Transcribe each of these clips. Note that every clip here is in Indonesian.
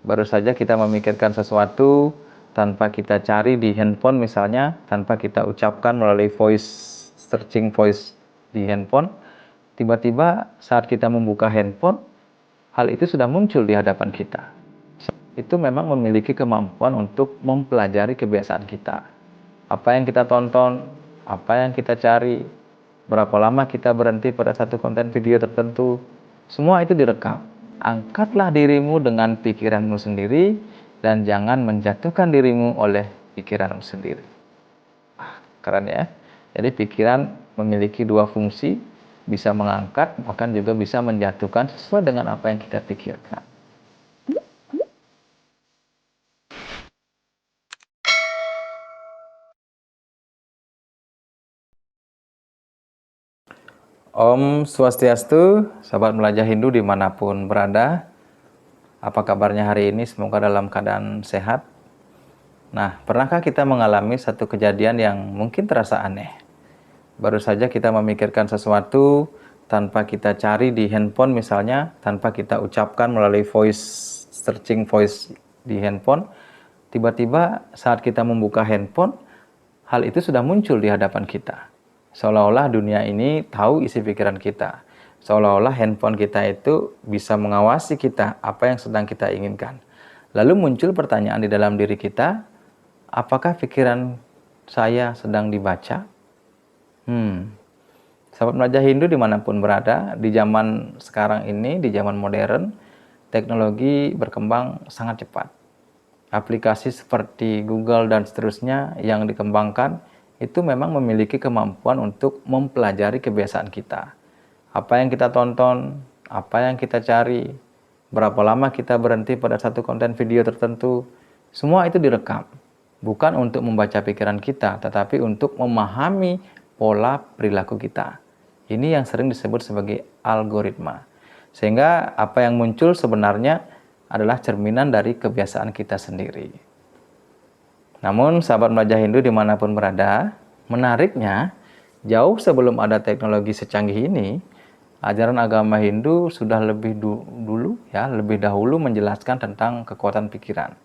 Baru saja kita memikirkan sesuatu tanpa kita cari di handphone misalnya, tanpa kita ucapkan melalui searching voice di handphone, tiba-tiba saat kita membuka handphone, hal itu sudah muncul di hadapan kita. Itu memang memiliki kemampuan untuk mempelajari kebiasaan kita. Apa yang kita tonton, apa yang kita cari, berapa lama kita berhenti pada satu konten video tertentu, semua itu direkam. Angkatlah dirimu dengan pikiranmu sendiri dan jangan menjatuhkan dirimu oleh pikiranmu sendiri. Keren ya. Jadi pikiran memiliki dua fungsi, bisa mengangkat, bahkan juga bisa menjatuhkan sesuai dengan apa yang kita pikirkan. Om Swastiastu, sahabat belajar Hindu dimanapun berada. Apa kabarnya hari ini? Semoga dalam keadaan sehat. Nah, pernahkah kita mengalami satu kejadian yang mungkin terasa aneh? Baru saja kita memikirkan sesuatu tanpa kita cari di handphone misalnya, tanpa kita ucapkan melalui searching voice di handphone, tiba-tiba saat kita membuka handphone, hal itu sudah muncul di hadapan kita. Seolah-olah dunia ini tahu isi pikiran kita. Seolah-olah handphone kita itu bisa mengawasi kita, apa yang sedang kita inginkan. Lalu muncul pertanyaan di dalam diri kita, apakah pikiran saya sedang dibaca? Sahabat belajar Hindu dimanapun berada, di zaman sekarang ini, di zaman modern, teknologi berkembang sangat cepat. Aplikasi seperti Google dan seterusnya yang dikembangkan itu memang memiliki kemampuan untuk mempelajari kebiasaan kita. Apa yang kita tonton, apa yang kita cari, berapa lama kita berhenti pada satu konten video tertentu, semua itu direkam. Bukan untuk membaca pikiran kita, tetapi untuk memahami pola perilaku kita. Ini yang sering disebut sebagai algoritma. Sehingga apa yang muncul sebenarnya adalah cerminan dari kebiasaan kita sendiri. Namun sahabat belajar Hindu dimanapun berada, menariknya jauh sebelum ada teknologi secanggih ini, ajaran agama Hindu sudah lebih dahulu menjelaskan tentang kekuatan pikiran.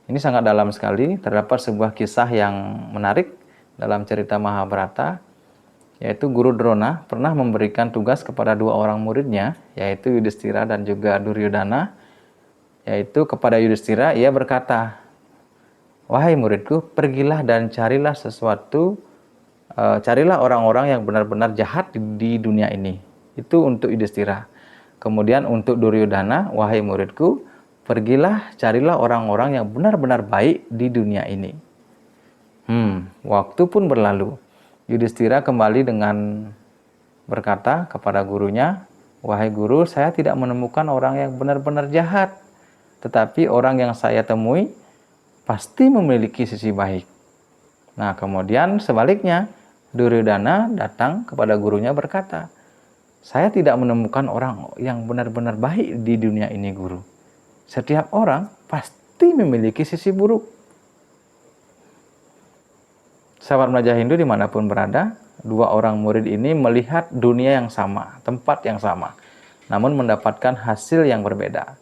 Ini sangat dalam sekali. Terdapat sebuah kisah yang menarik dalam cerita Mahabharata, yaitu Guru Drona pernah memberikan tugas kepada dua orang muridnya, yaitu Yudhistira dan juga Duryodhana. Yaitu kepada Yudhistira ia berkata, "Wahai muridku, pergilah dan carilah carilah orang-orang yang benar-benar jahat di dunia ini." Itu untuk Yudhistira. Kemudian untuk Duryodhana, "Wahai muridku, pergilah carilah orang-orang yang benar-benar baik di dunia ini." Waktu pun berlalu. Yudhistira kembali dengan berkata kepada gurunya, "Wahai guru, saya tidak menemukan orang yang benar-benar jahat. Tetapi orang yang saya temui pasti memiliki sisi baik." Nah, kemudian sebaliknya, Duryodhana datang kepada gurunya berkata, "Saya tidak menemukan orang yang benar-benar baik di dunia ini, guru. Setiap orang pasti memiliki sisi buruk." Sahabat belajar Hindu dimanapun berada, dua orang murid ini melihat dunia yang sama, tempat yang sama, namun mendapatkan hasil yang berbeda.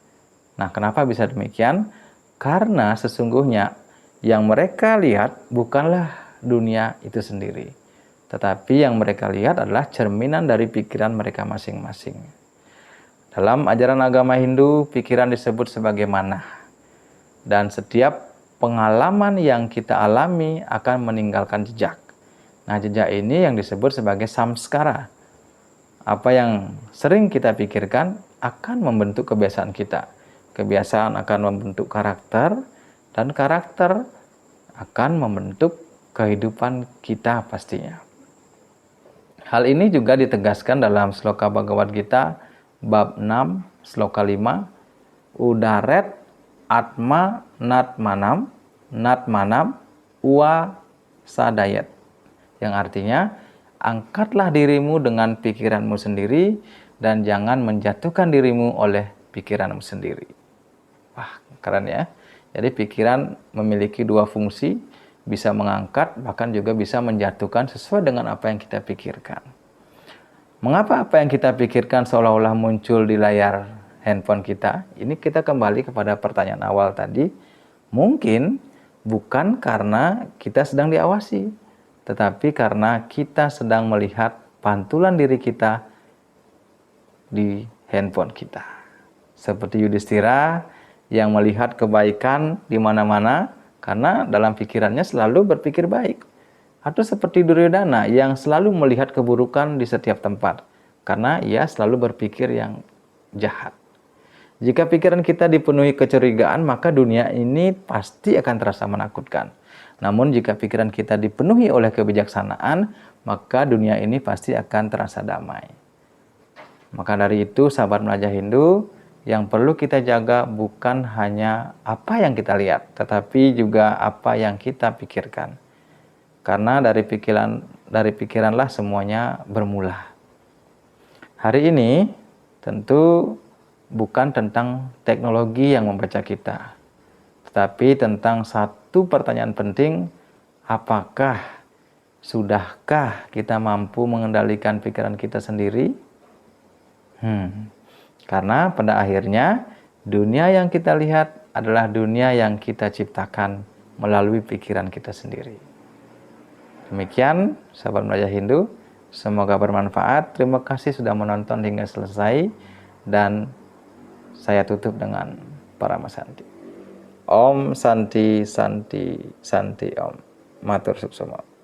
Nah, kenapa bisa demikian? Karena sesungguhnya yang mereka lihat bukanlah dunia itu sendiri, tetapi yang mereka lihat adalah cerminan dari pikiran mereka masing-masing. Dalam ajaran agama Hindu, pikiran disebut sebagai manah, dan setiap pengalaman yang kita alami akan meninggalkan jejak. Nah, jejak ini yang disebut sebagai samskara. Apa yang sering kita pikirkan akan membentuk kebiasaan kita. Kebiasaan akan membentuk karakter, dan karakter akan membentuk kehidupan kita pastinya. Hal ini juga ditegaskan dalam sloka Bhagavad Gita bab 6 sloka 5, Udaret Atma Natmanam Uwa Sadayat, yang artinya, angkatlah dirimu dengan pikiranmu sendiri dan jangan menjatuhkan dirimu oleh pikiranmu sendiri. Wah, keren ya. Jadi pikiran memiliki dua fungsi, bisa mengangkat, bahkan juga bisa menjatuhkan sesuai dengan apa yang kita pikirkan. Mengapa apa yang kita pikirkan seolah-olah muncul di layar handphone kita, ini kita kembali kepada pertanyaan awal tadi, mungkin bukan karena kita sedang diawasi, tetapi karena kita sedang melihat pantulan diri kita di handphone kita. Seperti Yudhistira yang melihat kebaikan di mana-mana karena dalam pikirannya selalu berpikir baik. Atau seperti Duryodhana yang selalu melihat keburukan di setiap tempat karena ia selalu berpikir yang jahat. Jika pikiran kita dipenuhi kecurigaan, maka dunia ini pasti akan terasa menakutkan. Namun jika pikiran kita dipenuhi oleh kebijaksanaan, maka dunia ini pasti akan terasa damai. Maka dari itu, sahabat Melajah Hindu, yang perlu kita jaga bukan hanya apa yang kita lihat, tetapi juga apa yang kita pikirkan. Karena dari pikiranlah semuanya bermula. Hari ini tentu bukan tentang teknologi yang membaca kita, tetapi tentang satu pertanyaan penting, apakah sudahkah kita mampu mengendalikan pikiran kita sendiri? Karena pada akhirnya dunia yang kita lihat adalah dunia yang kita ciptakan melalui pikiran kita sendiri. Demikian sahabat Melajah Hindu, semoga bermanfaat. Terima kasih sudah menonton hingga selesai dan saya tutup dengan Paramasanti. Om Santi Santi Santi Om. Matur Suksema.